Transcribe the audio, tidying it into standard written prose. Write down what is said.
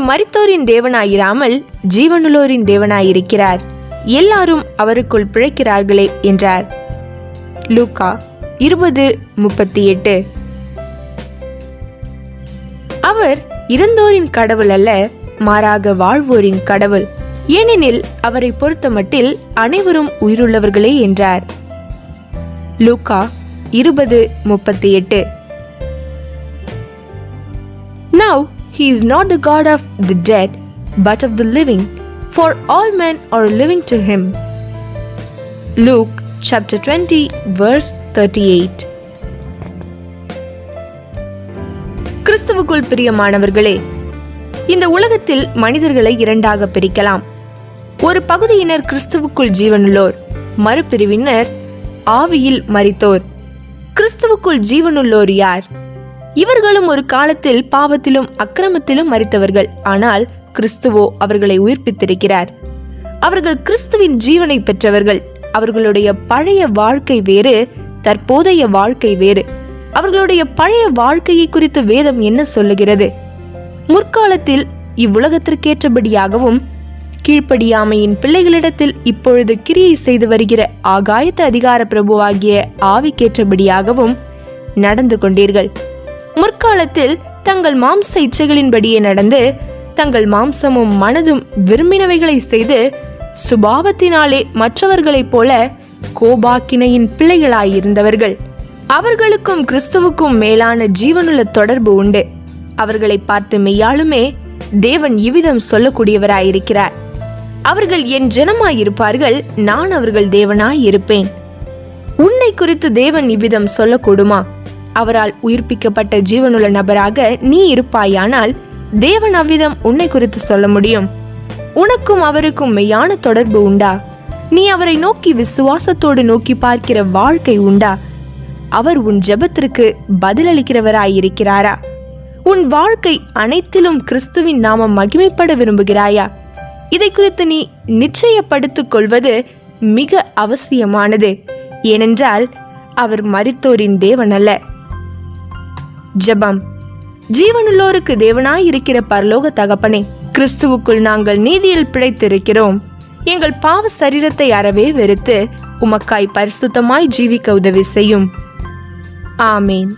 மரித்தோரின் தேவனாயிராமல் ஜீவனுள்ளோரின் தேவனாயிருக்கிறார். எல்லாரும் அவருக்குள் பிழைக்கிறார்களே என்றார். லூக்கா 20:38. அவர் இறந்தோரின் கடவுள் அல்ல, மாறாக வாழ்வோரின் கடவுள். ஏனெனில் அவரை பொறுத்தமட்டில் அனைவரும் உயிருள்ளவர்களே என்றார். லூக்கா 20:38. Now he is not the God of the dead, but of the living, for all men are living to him. Luke chapter 20 verse 38. கிறிஸ்துவுக்குள் பிரியமானவர்களே, இந்த உலகத்தில் மனிதர்களை இரண்டாக பிரிக்கலாம். ஒரு பகுதியினர் கிறிஸ்துவுக்குள் ஜீவனுள்ளோர், மறுபிரிவினர் ஆவியில் மரித்தோர். கிறிஸ்துவுக்குள் ஜீவனுள்ளோர் யார்? இவர்களும் ஒரு காலத்தில் பாவத்திலும் அக்கிரமத்திலும் மரித்தவர்கள். ஆனால் கிறிஸ்துவோ அவர்களை உயிர்ப்பித்திருக்கிறார். அவர்கள் கிறிஸ்துவின் ஜீவனை பெற்றவர்கள். அவர்களுடைய பழைய வாழ்க்கை வேறு, தற்போதைய வாழ்க்கை வேறு. அவர்களுடைய பழைய வாழ்க்கையை குறித்து வேதம் என்ன சொல்லுகிறது? முற்காலத்தில் இவ்வுலகத்திற்கேற்றபடியாகவும் கீழ்ப்படியாமையின் பிள்ளைகளிடத்தில் இப்பொழுது கிரியை செய்து வருகிற ஆகாயத்து அதிகார பிரபுவாகிய ஆவிக்கேற்றபடியாகவும் நடந்து கொண்டீர்கள். முற்காலத்தில் தங்கள் மாம்ச இச்சைகளின்படியே நடந்து தங்கள் மாம்சமும் மனதும் விரும்பினவைகளை செய்து சுபாவத்தினாலே மற்றவர்களைப் போல கோபாக்கினையின் பிள்ளைகளாயிருந்தவர்கள். அவர்களுக்கும் கிறிஸ்துவுக்கும் மேலான ஜீவனுள்ள தொடர்பு உண்டு. அவர்களை பார்த்து மெய்யாலுமே தேவன் இவ்விதம் சொல்லக்கூடியவராயிருக்கிறார். அவர்கள் என் ஜனமாயிருப்பார்கள், நான் அவர்கள் தேவனாயிருப்பேன். உன்னை குறித்து தேவன் இவ்விதம் சொல்லக்கூடுமா? அவரால் உயிர்ப்பிக்கப்பட்ட ஜீவனுள்ள நபராக நீ இருப்பாயானால் தேவன் அவ்விதம் உன்னை குறித்து சொல்ல முடியும். உனக்கும் அவருக்கும் மெய்யான தொடர்பு உண்டா? நீ அவரை நோக்கி விசுவாசத்தோடு நோக்கி பார்க்கிற வாழ்க்கை உண்டா? அவர் உன் ஜெபத்திற்கு பதிலளிக்கிறவராயிருக்கிறாரா? உன் வாழ்க்கை அனைத்திலும் கிறிஸ்துவின் நாமம் மகிமைப்பட விரும்புகிறாயா? இதை குறித்து நீ நிச்சயப்படுத்திக் கொள்வது மிக அவசியமானது. ஏனென்றால் அவர் மரித்தோரின் தேவன் அல்ல. ஜெபம். ஜீவனுள்ளோருக்கு தேவனாயிருக்கிற பரலோக தகப்பனே, கிறிஸ்துவுக்குள் நாங்கள் நீதியில் பிழைத்திருக்கிறோம். எங்கள் பாவ சரீரத்தை அறவே வெறுத்து உமக்காய் பரிசுத்தமாய் ஜீவிக்க உதவி செய்யும். ஆமேன்.